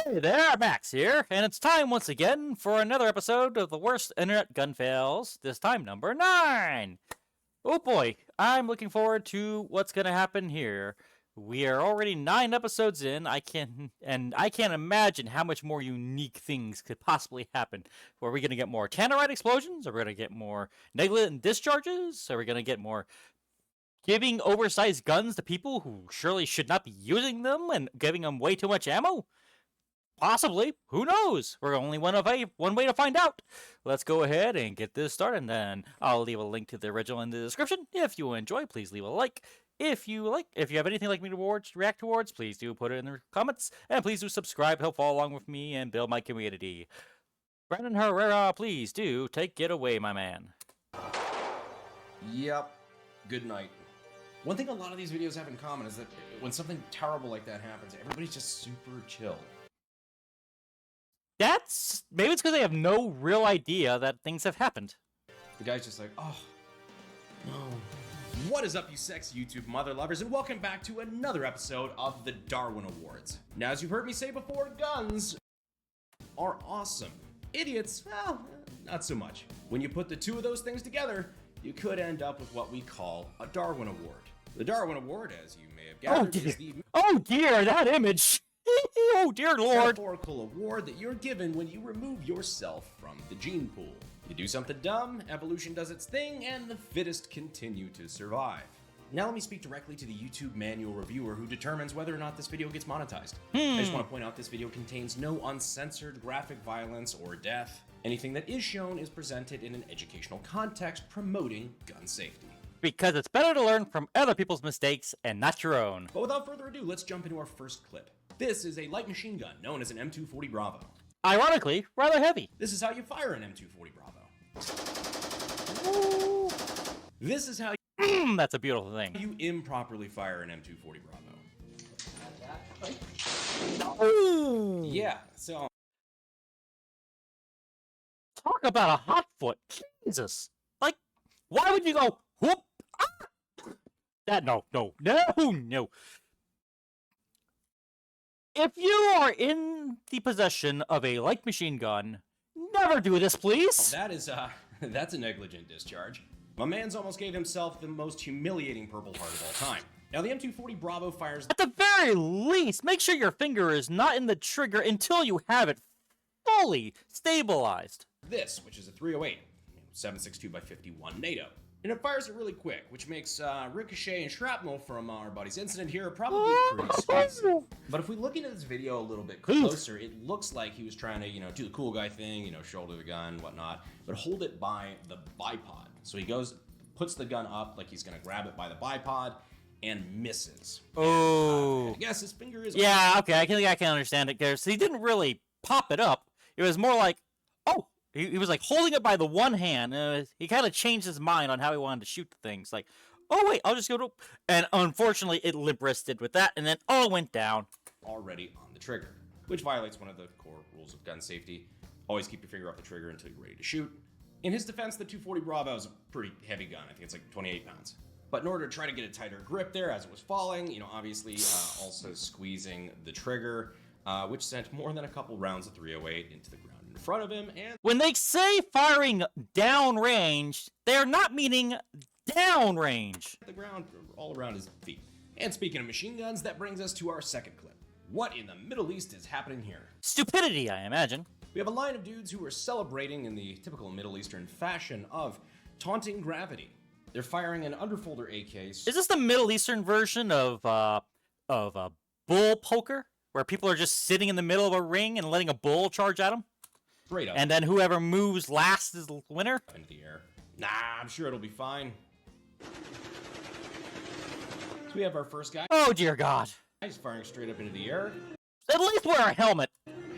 Hey there, Max here, and it's time once again for another episode of the worst internet gun fails, this time number 9! Oh boy, I'm looking forward to what's gonna happen here. We are already 9 episodes in, I can't imagine how much more unique things could possibly happen. Are we gonna get more tannerite explosions? Are we gonna get more negligent discharges? Are we gonna get more giving oversized guns to people who surely should not be using them and giving them way too much ammo? Possibly. Who knows? We're only one way to find out. Let's go ahead and get this started, and then I'll leave a link to the original in the description. If you enjoy, please leave a like. If you have anything like me to react towards, please do put it in the comments. And please do subscribe, help follow along with me, and build my community. Brandon Herrera, please do take it away, my man. Yep. Good night. One thing a lot of these videos have in common is that when something terrible like that happens, everybody's just super chill. Maybe it's because they have no real idea that things have happened. The guy's just like, oh, no. What is up, you sex YouTube mother lovers, and welcome back to another episode of the Darwin Awards. Now, as you've heard me say before, guns are awesome. Idiots, well, not so much. When you put the two of those things together, you could end up with what we call a Darwin Award. The Darwin Award, as you may have gathered, is the... Oh dear, that image! Oh dear lord! Metaphorical award that you're given when you remove yourself from the gene pool. You do something dumb, evolution does its thing, and the fittest continue to survive. Now let me speak directly to the YouTube manual reviewer who determines whether or not this video gets monetized. I just want to point out this video contains no uncensored graphic violence or death. Anything that is shown is presented in an educational context promoting gun safety. Because it's better to learn from other people's mistakes and not your own. But without further ado, let's jump into our first clip. This is a light machine gun known as an M240 Bravo. Ironically, rather heavy. This is how you fire an M240 Bravo. Ooh. This is how that's a beautiful thing. you improperly fire an M240 Bravo. Ooh. Yeah, so... Talk about a hot foot. Jesus. Like, why would you go, whoop, ah! No. If you are in the possession of a light machine gun, never do this, please. That's a negligent discharge. My man's almost gave himself the most humiliating Purple Heart of all time. Now, the M240 Bravo fires... At the very least, make sure your finger is not in the trigger until you have it fully stabilized. This, which is a 308, 7.62x51 NATO. And it fires it really quick, which makes ricochet and shrapnel from our buddy's incident here probably pretty squeezy. But if we look into this video a little bit closer, it looks like he was trying to, do the cool guy thing, shoulder the gun, whatnot, but hold it by the bipod. So he goes, puts the gun up like he's gonna grab it by the bipod, and misses. Oh. I guess his finger is... Yeah, okay, I can understand it there. So he didn't really pop it up. It was more like, oh. He was like holding it by the one hand. He kind of changed his mind on how he wanted to shoot the things. Like, oh wait, I'll just go to... And unfortunately, it lip-wristed with that, and then all went down. Already on the trigger, which violates one of the core rules of gun safety. Always keep your finger off the trigger until you're ready to shoot. In his defense, the 240 Bravo is a pretty heavy gun. I think it's like 28 pounds. But in order to try to get a tighter grip there as it was falling, obviously also squeezing the trigger, which sent more than a couple rounds of 308 into the ground in front of him. And when they say firing downrange, they're not meaning downrange. The ground all around his feet. And speaking of machine guns, that brings us to our second clip. What in the Middle East is happening here? Stupidity, I imagine. We have a line of dudes who are celebrating in the typical Middle Eastern fashion of taunting gravity. They're firing an underfolder AK. Is this the Middle Eastern version of bull poker, where people are just sitting in the middle of a ring and letting a bull charge at them? Straight up. And then whoever moves last is the winner? Into the air. Nah, I'm sure it'll be fine. So we have our first guy. Oh dear God. He's firing straight up into the air. At least wear a helmet.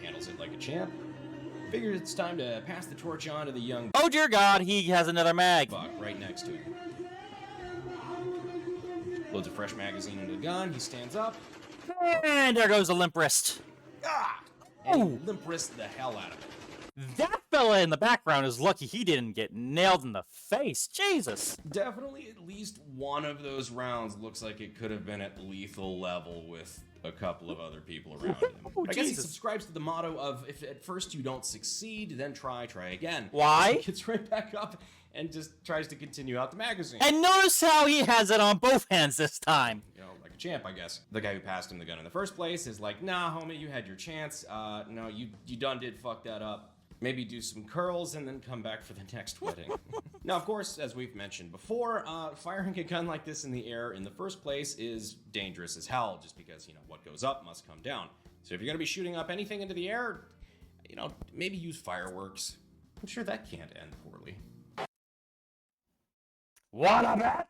Handles it like a champ. Figures it's time to pass the torch on to the young... Oh dear God, he has another mag. Buck right next to him. Loads a fresh magazine into the gun. He stands up. And there goes the limp wrist. Ah! And he limp wrist the hell out of it. That fella in the background is lucky he didn't get nailed in the face. Jesus. Definitely at least one of those rounds looks like it could have been at lethal level with a couple of other people around him. Oh, I guess he Jesus. subscribes to the motto of, if at first you don't succeed, then try again. Why? So he gets right back up and just tries to continue out the magazine. And notice how he has it on both hands this time. You know, like a champ, I guess. The guy who passed him the gun in the first place is like, nah, homie, you had your chance. No, you done did fuck that up. Maybe do some curls and then come back for the next wedding. Now, of course, as we've mentioned before, firing a gun like this in the air in the first place is dangerous as hell, just because, you know, what goes up must come down. So if you're gonna be shooting up anything into the air, you know, maybe use fireworks. I'm sure that can't end poorly. What a bet!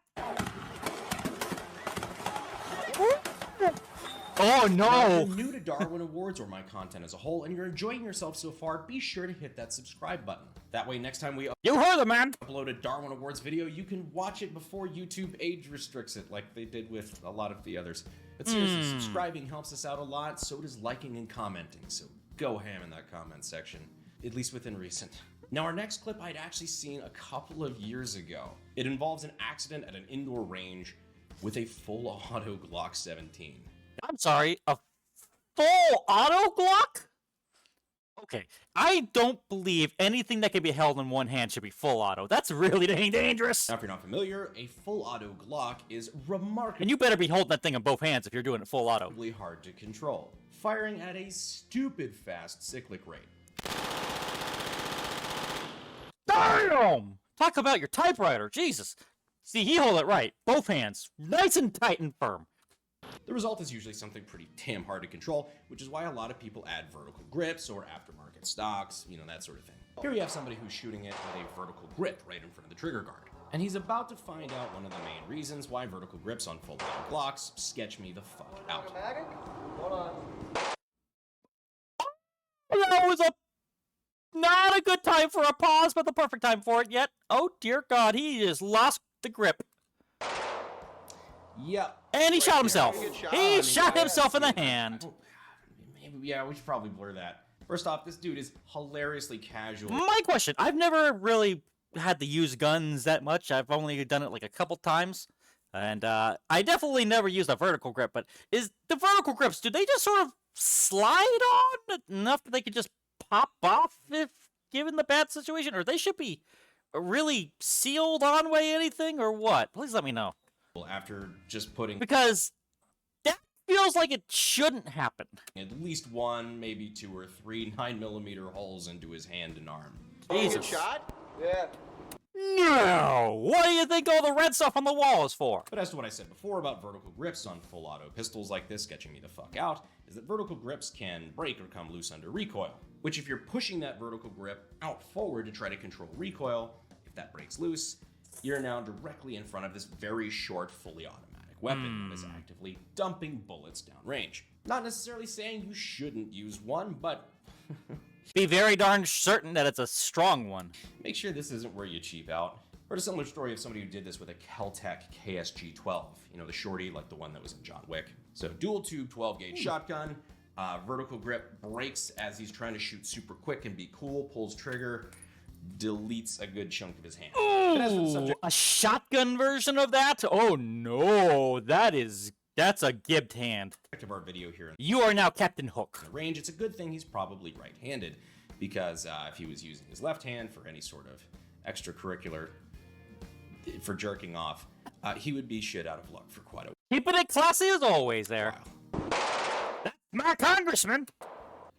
Oh Now, no! if you're new to Darwin Awards or my content as a whole, and you're enjoying yourself so far, be sure to hit that subscribe button. That way, next time we You heard the man! upload a Darwin Awards video, you can watch it before YouTube age restricts it, like they did with a lot of the others. But seriously, subscribing helps us out a lot, so does liking and commenting, so go ham in that comment section, at least within recent. Now, our next clip I'd actually seen a couple of years ago. It involves an accident at an indoor range with a full auto Glock 17. I'm sorry, a full auto Glock? Okay, I don't believe anything that can be held in one hand should be full auto. That's really dang dangerous. Now, if you're not familiar, a full auto Glock is remarkably And you better be holding that thing in both hands if you're doing it full auto. hard to control, firing at a stupid fast cyclic rate. Damn! Talk about your typewriter, Jesus. See, he hold it right, both hands, nice and tight and firm. The result is usually something pretty damn hard to control, which is why a lot of people add vertical grips or aftermarket stocks, you know, that sort of thing. Here we have somebody who's shooting it with a vertical grip right in front of the trigger guard. And he's about to find out one of the main reasons why vertical grips on full auto Glocks sketch me the fuck out. Hold on. That was not a good time for a pause, but the perfect time for it yet. Oh dear God, he just lost the grip. Yep. And he shot himself. Pretty good shot. He shot Yeah, himself in the hand. Maybe, yeah, we should probably blur that. First off, this dude is hilariously casual. My question, I've never really had to use guns that much. I've only done it like a couple times. And I definitely never used a vertical grip, but is the vertical grips, do they just sort of slide on enough that they could just pop off if given the bad situation? Or they should be really sealed on way anything or what? Please let me know. After just putting Because that feels like it shouldn't happen. at least one, maybe two or three 9mm holes into his hand and arm. Good Jesus. shot? Yeah. No! What do you think all the red stuff on the wall is for? But as to what I said before about vertical grips on full auto pistols like this sketching me the fuck out, is that vertical grips can break or come loose under recoil, which if you're pushing that vertical grip out forward to try to control recoil, if that breaks loose, you're now directly in front of this very short, fully automatic weapon that is actively dumping bullets downrange. Not necessarily saying you shouldn't use one, but Be very darn certain that it's a strong one. make sure this isn't where you cheap out. Heard a similar story of somebody who did this with a Kel-Tec KSG-12. You know, the shorty, like the one that was in John Wick. So dual tube 12-gauge shotgun, vertical grip, breaks as he's trying to shoot super quick and be cool, pulls trigger, deletes a good chunk of his hand. But as for the Ooh, subject a shotgun version of that? Oh no, that's a gibbed hand. of our video here in You are now Captain Hook. the range, it's a good thing he's probably right-handed, because if he was using his left hand for any sort of extracurricular, for jerking off, he would be shit out of luck for quite a Keeping it classy as always there. while. That's my congressman.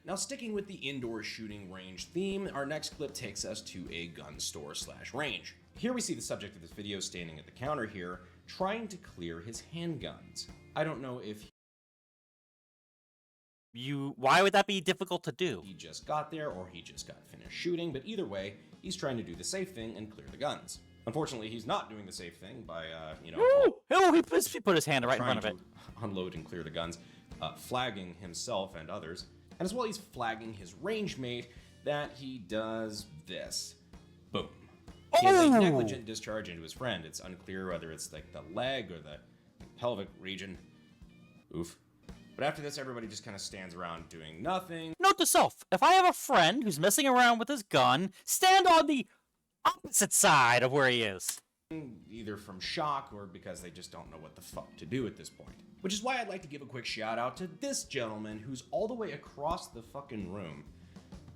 Now, sticking with the indoor shooting range theme, our next clip takes us to a gun store / range. Here we see the subject of this video standing at the counter here, trying to clear his handguns. I don't know if Why would that be difficult to do? he just got there or he just got finished shooting, but either way, he's trying to do the safe thing and clear the guns. Unfortunately, he's not doing the safe thing by, Oh, he put his hand right in trying front of to it. unload and clear the guns, flagging himself and others. And as well, he's flagging his range mate that he does this. Boom. He has a Oh! negligent discharge into his friend. It's unclear whether it's like the leg or the pelvic region. Oof. But after this, everybody just kind of stands around doing nothing. Note to self, if I have a friend who's messing around with his gun, stand on the opposite side of where he is. either from shock or because they just don't know what the fuck to do at this point. Which is why I'd like to give a quick shout out to this gentleman who's all the way across the fucking room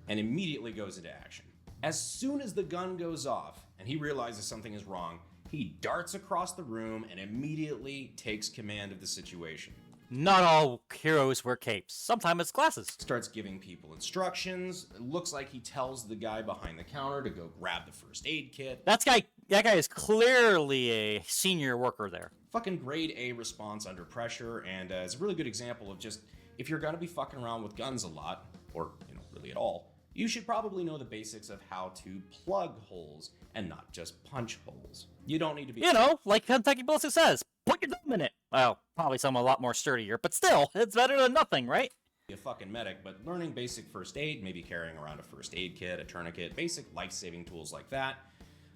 and immediately goes into action. As soon as the gun goes off and he realizes something is wrong, he darts across the room and immediately takes command of the situation. Not all heroes wear capes. Sometimes it's glasses. Starts giving people instructions. It looks like he tells the guy behind the counter to go grab the first aid kit. That guy is clearly a senior worker there. Fucking grade A response under pressure, and is a really good example of just, if you're gonna be fucking around with guns a lot, or, really at all, you should probably know the basics of how to plug holes and not just punch holes. You don't need to be... like Kentucky Ballistic says, put your thumb in it. Well, probably some a lot more sturdier, but still, it's better than nothing, right? A fucking medic, but learning basic first aid, maybe carrying around a first aid kit, a tourniquet, basic life-saving tools like that,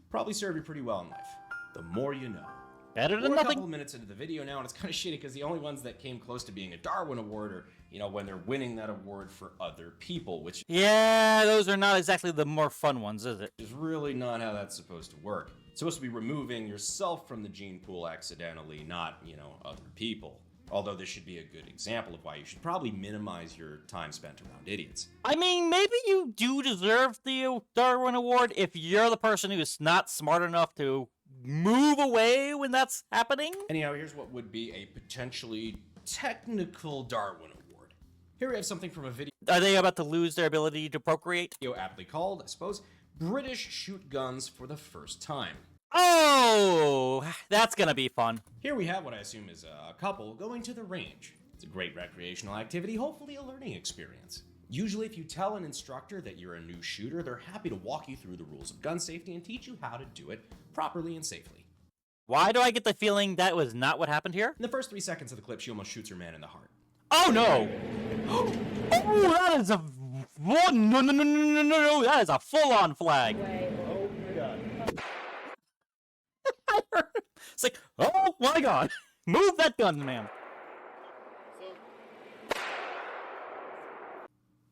probably serve you pretty well in life. The more you know. Better than We're nothing. a couple of minutes into the video now, and it's kind of shitty because the only ones that came close to being a Darwin Award are, when they're winning that award for other people, which Yeah, those are not exactly the more fun ones, is it? is really not how that's supposed to work. It's supposed to be removing yourself from the gene pool accidentally, not, other people. Although this should be a good example of why you should probably minimize your time spent around idiots. I mean, maybe you do deserve the Darwin Award if you're the person who's not smart enough to move away when that's happening. Anyhow, here's what would be a potentially technical Darwin Award. Here we have something from a video Are they about to lose their ability to procreate? aptly called, I suppose, British Shoot Guns for the First Time. Oh, that's gonna be fun. Here we have what I assume is a couple going to the range. It's a great recreational activity, hopefully a learning experience. Usually if you tell an instructor that you're a new shooter, they're happy to walk you through the rules of gun safety and teach you how to do it properly and safely. Why do I get the feeling that was not what happened here? In the first 3 seconds of the clip, she almost shoots her man in the heart. Oh no! Oh, that is a no! That is a full-on flag. Oh my god. It's like, oh my god, move that gun, ma'am.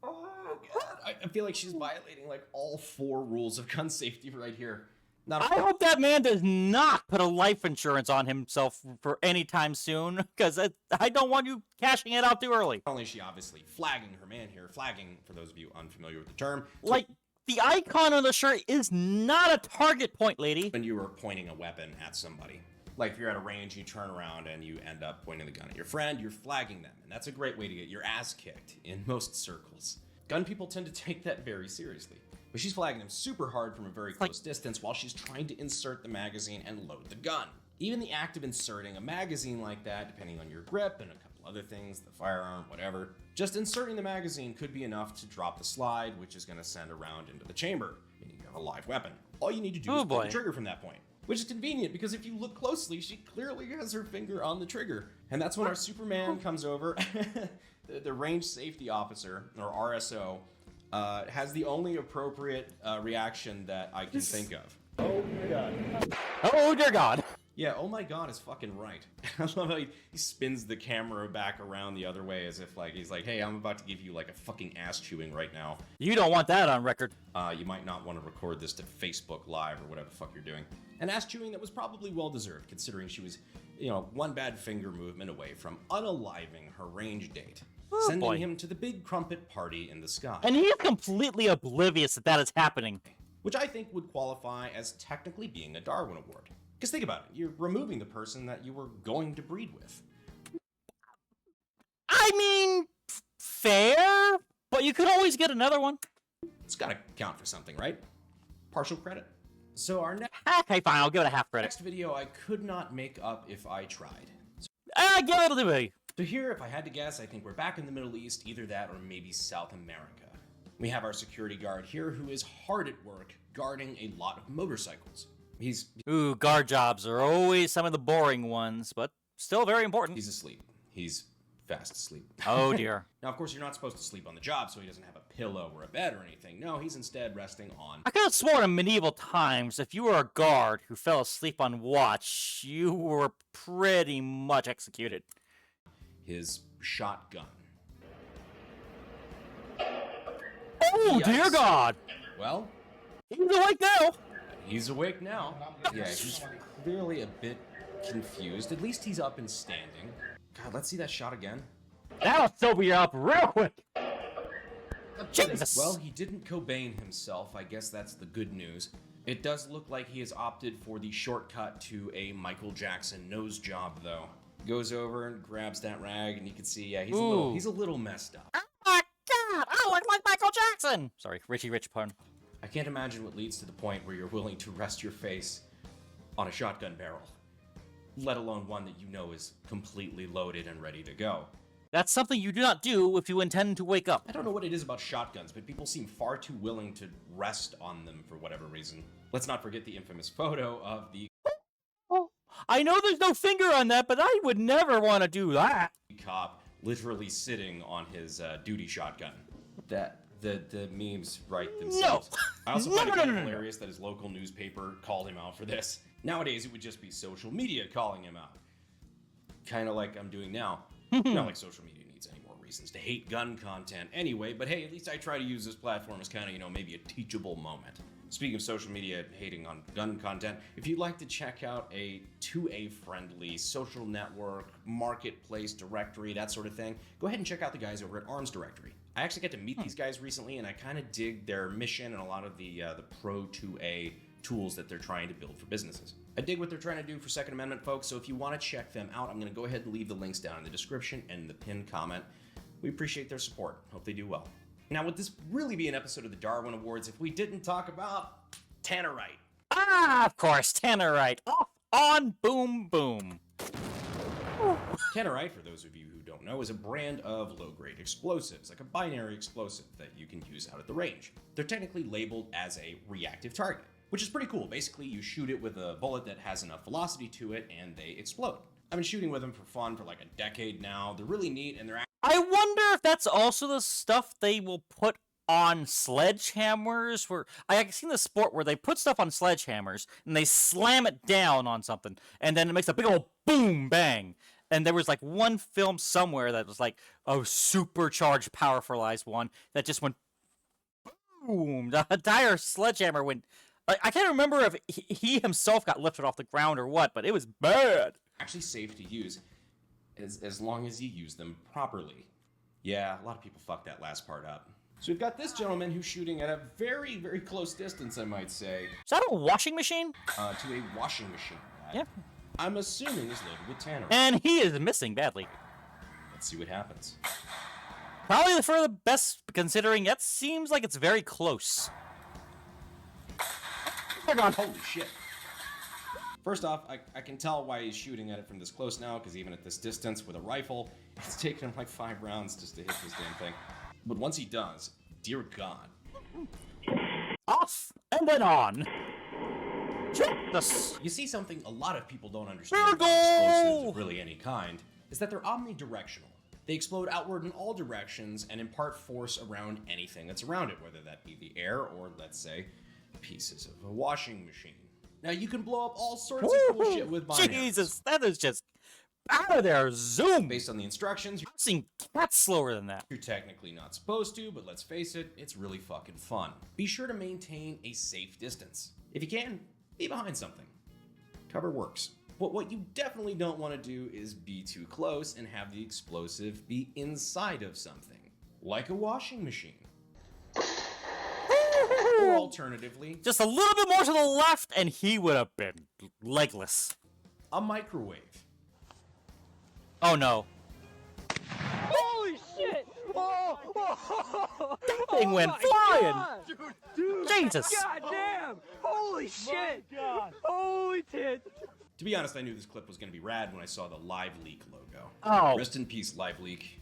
Oh god, I feel like she's violating like all 4 rules of gun safety right here. I hope that man does not put a life insurance on himself for any time soon, because I don't want you cashing it out too early. Not only is she obviously flagging her man here, flagging, for those of you unfamiliar with the term, Like, the icon on the shirt is not a target point, lady. when you are pointing a weapon at somebody. Like if you're at a range, you turn around and you end up pointing the gun at your friend, you're flagging them. And that's a great way to get your ass kicked in most circles. Gun people tend to take that very seriously. But she's flagging them super hard from a very close distance while she's trying to insert the magazine and load the gun. Even the act of inserting a magazine like that, depending on your grip and a couple other things, the firearm, whatever, just inserting the magazine could be enough to drop the slide, which is going to send a round into the chamber, meaning you have a live weapon. All you need to do is pull the trigger from that point. Which is convenient, because if you look closely, she clearly has her finger on the trigger. And that's when our Superman comes over, the range safety officer, or RSO, has the only appropriate reaction that I can think of. Oh my god. Oh dear God. Yeah, oh my god is fucking right. I love how he spins the camera back around the other way as if like he's like, hey, I'm about to give you like a fucking ass chewing right now. You don't want that on record. You might not want to record this to Facebook Live or whatever the fuck you're doing. An ass chewing that was probably well deserved, considering she was, one bad finger movement away from unaliving her range date. Oh, sending boy. him to the big crumpet party in the sky. And he is completely oblivious that is happening. Which I think would qualify as technically being a Darwin Award. Because think about it, you're removing the person that you were going to breed with. I mean, fair, but you could always get another one. It's gotta count for something, right? Partial credit. So our Okay, fine, I'll give it a half credit. next video I could not make up if I tried. Give it a bit. So here, if I had to guess, I think we're back in the Middle East, either that or maybe South America. We have our security guard here who is hard at work guarding a lot of motorcycles. Ooh, guard jobs are always some of the boring ones, but still very important. He's asleep. He's fast asleep. Oh dear. Now, of course, you're not supposed to sleep on the job, so he doesn't have a pillow or a bed or anything. No, he's instead resting on... I could have sworn in medieval times, if you were a guard who fell asleep on watch, you were pretty much executed. his shotgun. Oh, dear Yikes. God! Well, He's awake now! He's awake now. Yeah, he's clearly a bit confused. At least he's up and standing. God, let's see that shot again. That'll sober you up real quick. Jesus. Well, he didn't Cobain himself. I guess that's the good news. It does look like he has opted for the shortcut to a Michael Jackson nose job, though. Goes over and grabs that rag, and you can see, yeah, he's a little messed up. Oh my God! I look like Michael Jackson. Sorry, Richie Rich pun. I can't imagine what leads to the point where you're willing to rest your face on a shotgun barrel, let alone one that you know is completely loaded and ready to go. That's something you do not do if you intend to wake up. I don't know what it is about shotguns, but people seem far too willing to rest on them for whatever reason. Let's not forget the infamous photo of the I know there's no finger on that, but I would never want to do that. cop literally sitting on his duty shotgun. That the memes write themselves. No. I also No, find it no, kind of no, no. hilarious that his local newspaper called him out for this. Nowadays, it would just be social media calling him out. Kind of like I'm doing now. Not like social media needs any more reasons to hate gun content anyway, but hey, at least I try to use this platform as kind of, maybe a teachable moment. Speaking of social media hating on gun content, if you'd like to check out a 2A-friendly social network, marketplace directory, that sort of thing, go ahead and check out the guys over at Arms Directory. I actually got to meet these guys recently, and I kind of dig their mission and a lot of the pro 2A tools that they're trying to build for businesses. I dig what they're trying to do for Second Amendment folks, so if you want to check them out, I'm going to go ahead and leave the links down in the description and the pinned comment. We appreciate their support. Hope they do well. Now, would this really be an episode of the Darwin Awards if we didn't talk about tannerite? Ah, of course, tannerite. Off, on, boom, boom. Tannerite, for those of you who don't know, is a brand of low-grade explosives, like a binary explosive that you can use out at the range. They're technically labeled as a reactive target, which is pretty cool. Basically, you shoot it with a bullet that has enough velocity to it, and they explode. I've been shooting with them for fun for like a decade now. They're really neat, and they're I wonder if that's also the stuff they will put on sledgehammers. Where I've seen the sport where they put stuff on sledgehammers and they slam it down on something, and then it makes a big old boom bang. And there was like one film somewhere that was like a supercharged, powerfulized one that just went boom. The entire sledgehammer went. I can't remember if he himself got lifted off the ground or what, but it was bad. actually safe to use as long as you use them properly. Yeah, a lot of people fuck that last part up. So we've got this gentleman who's shooting at a very, very close distance, I might say, Is that a washing machine? to a washing machine. That Yeah. I'm assuming is loaded with tannerite. And he is missing badly. Let's see what happens. Probably for the best, considering that seems like it's very close. Hold on, holy shit. First off, I can tell why he's shooting at it from this close now, because even at this distance with a rifle, it's taken him like 5 rounds just to hit this damn thing. But once he does, dear God. Off and then on. Jesus. You see something a lot of people don't understand about Virgo! explosives of really any kind, is that they're omnidirectional. They explode outward in all directions and impart force around anything that's around it, whether that be the air or, let's say, pieces of a washing machine. Now, you can blow up all sorts of cool shit with binaries. Jesus, that is just out of there. Zoom. Based on the instructions, I've seen cats slower than that. you're technically not supposed to, but let's face it, it's really fucking fun. Be sure to maintain a safe distance. If you can, be behind something. Cover works. But what you definitely don't want to do is be too close and have the explosive be inside of something, like a washing machine. Or alternatively, Just a little bit more to the left, and he would have been legless. a microwave. Oh no. Holy shit! Oh, That thing went flying. Dude, Jesus. God damn! Holy shit! Holy tits! To be honest, I knew this clip was going to be rad when I saw the Live Leak logo. Oh. Rest in peace, Live Leak.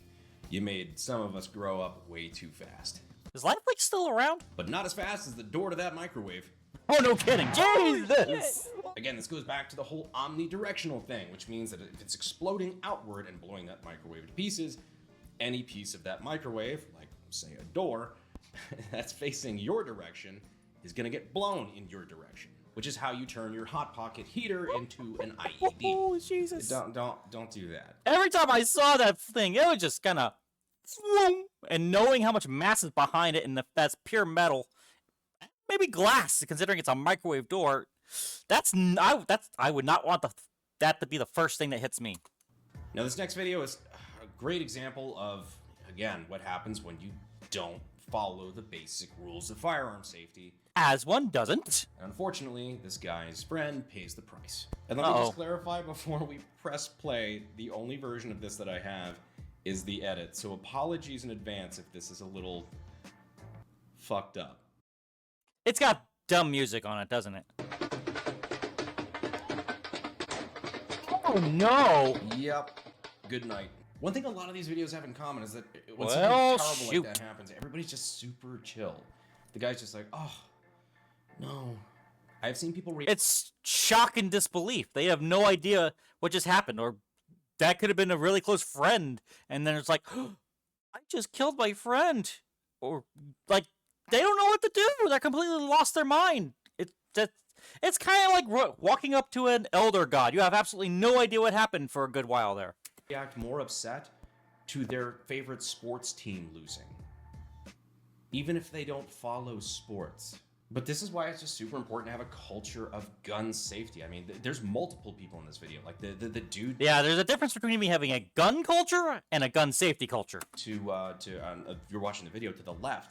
You made some of us grow up way too fast. Is Life Leak still around? But not as fast as the door to that microwave. Oh, no kidding. Jesus. Again, this goes back to the whole omnidirectional thing, which means that if it's exploding outward and blowing that microwave to pieces, any piece of that microwave, like, say, a door, that's facing your direction, is going to get blown in your direction, which is how you turn your Hot Pocket heater into an IED. Oh, Jesus. Don't do that. Every time I saw that thing, it was just kind of... And knowing how much mass is behind it and that's pure metal, maybe glass, considering it's a microwave door. I would not want that to be the first thing that hits me. Now, this next video is a great example of, again, what happens when you don't follow the basic rules of firearm safety. As one doesn't. And unfortunately, this guy's friend pays the price. And let me just clarify before we press play, the only version of this that I have is the edit. So apologies in advance if this is a little fucked up. It's got dumb music on it, doesn't it? Oh no! Yep. Good night. One thing a lot of these videos have in common is that when Well, something terrible like that happens, everybody's just super chill. The guy's just like, oh, no. I've seen people It's shock and disbelief. They have no idea what just happened, or that could have been a really close friend, and then it's like, oh, I just killed my friend. Or, like, they don't know what to do. They're completely lost their mind. It's kind of like walking up to an elder god. You have absolutely no idea what happened for a good while there. react more upset to their favorite sports team losing, even if they don't follow sports. But this is why it's just super important to have a culture of gun safety. I mean, there's multiple people in this video. Like the dude. Yeah, there's a difference between me having a gun culture and a gun safety culture. If you're watching the video to the left,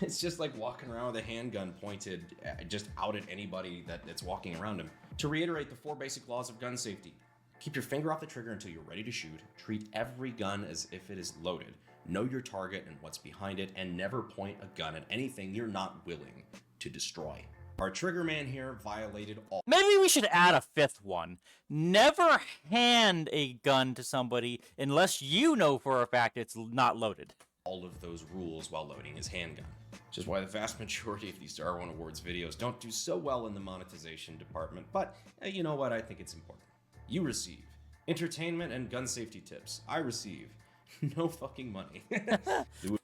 it's just like walking around with a handgun pointed just out at anybody that's walking around him. To reiterate the 4 basic laws of gun safety: keep your finger off the trigger until you're ready to shoot. Treat every gun as if it is loaded. Know your target and what's behind it, and never point a gun at anything you're not willing to destroy. Our trigger man here violated all. Maybe we should add a 5th one. Never hand a gun to somebody unless you know for a fact it's not loaded. All of those rules while loading his handgun. Which is why the vast majority of these Darwin Awards videos don't do so well in the monetization department, but you know what, I think it's important. You receive entertainment and gun safety tips. I receive no fucking money.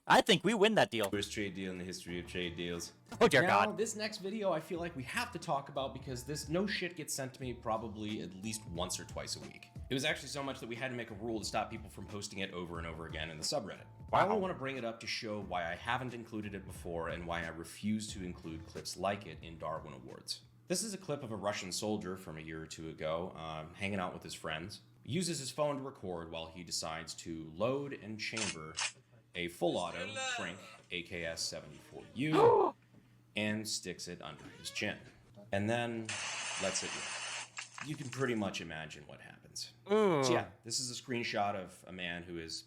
I think we win that deal. Worst trade deal in the history of trade deals. Oh dear now, God. This next video I feel like we have to talk about because this no shit gets sent to me probably at least once or twice a week. It was actually so much that we had to make a rule to stop people from posting it over and over again in the subreddit. I only want to bring it up to show why I haven't included it before and why I refuse to include clips like it in Darwin Awards. This is a clip of a Russian soldier from a year or two ago, hanging out with his friends. He uses his phone to record while he decides to load and chamber a full auto Frank AKS 74U and sticks it under his chin. And then lets it rip. You can pretty much imagine what happens. So yeah, this is a screenshot of a man who is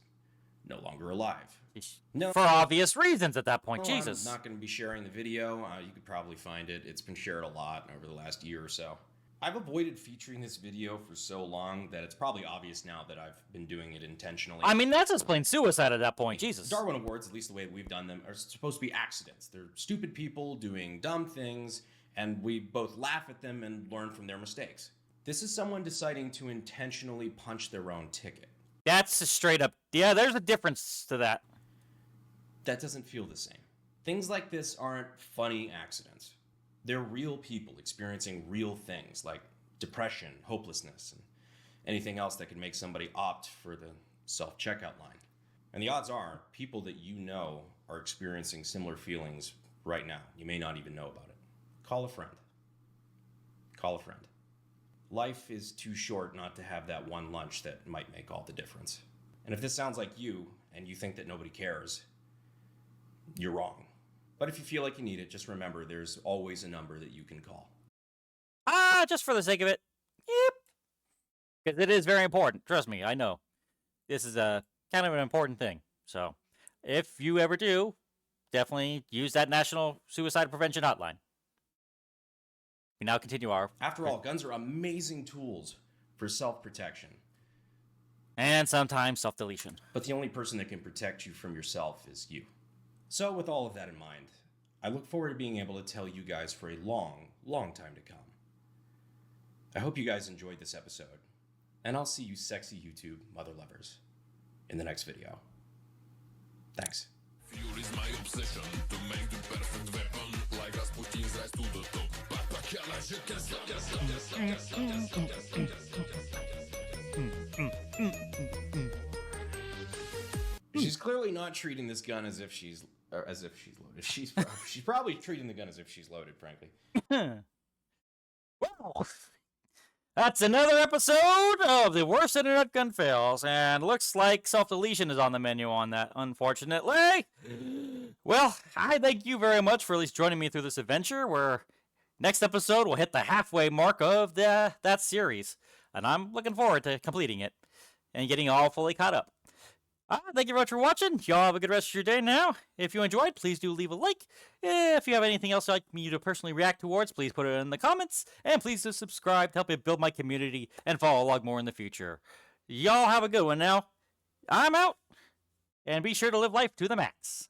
no longer alive. No, For obvious reasons at that point, well, Jesus. I'm not going to be sharing the video. You could probably find it. It's been shared a lot over the last year or so. I've avoided featuring this video for so long that it's probably obvious now that I've been doing it intentionally. I mean, that's just plain suicide at that point, Jesus. Darwin Awards, at least the way we've done them, are supposed to be accidents. They're stupid people doing dumb things, and we both laugh at them and learn from their mistakes. This is someone deciding to intentionally punch their own ticket. That's a straight up, yeah, there's a difference to that. That doesn't feel the same. Things like this aren't funny accidents. They're real people experiencing real things like depression, hopelessness, and anything else that could make somebody opt for the self-checkout line. And the odds are, people that you know are experiencing similar feelings right now. You may not even know about it. Call a friend. Call a friend. Life is too short not to have that one lunch that might make all the difference. And if this sounds like you, and you think that nobody cares, you're wrong. But if you feel like you need it, just remember there's always a number that you can call. Just for the sake of it. Yep. Because it is very important. Trust me, I know. This is a kind of an important thing. So, if you ever do, definitely use that National Suicide Prevention Hotline. We now continue our... After all, guns are amazing tools for self-protection. And sometimes self-deletion. But the only person that can protect you from yourself is you. So with all of that in mind, I look forward to being able to tell you guys for a long, long time to come. I hope you guys enjoyed this episode, and I'll see you sexy YouTube mother lovers in the next video. Thanks. Fuel is my obsession to make the perfect weapon, like Rasputin's rise to the top. She's clearly not treating this gun as if she's loaded. She's probably treating the gun as if she's loaded, frankly. Well, that's another episode of the worst internet gun fails, and looks like self-deletion is on the menu on that, unfortunately. Well, I thank you very much for at least joining me through this adventure, where next episode will hit the halfway mark of that series, and I'm looking forward to completing it and getting all fully caught up. Thank you very much for watching. Y'all have a good rest of your day now. If you enjoyed, please do leave a like. If you have anything else you'd like me to personally react towards, please put it in the comments. And please do subscribe to help me build my community and follow along more in the future. Y'all have a good one now. I'm out. And be sure to live life to the max.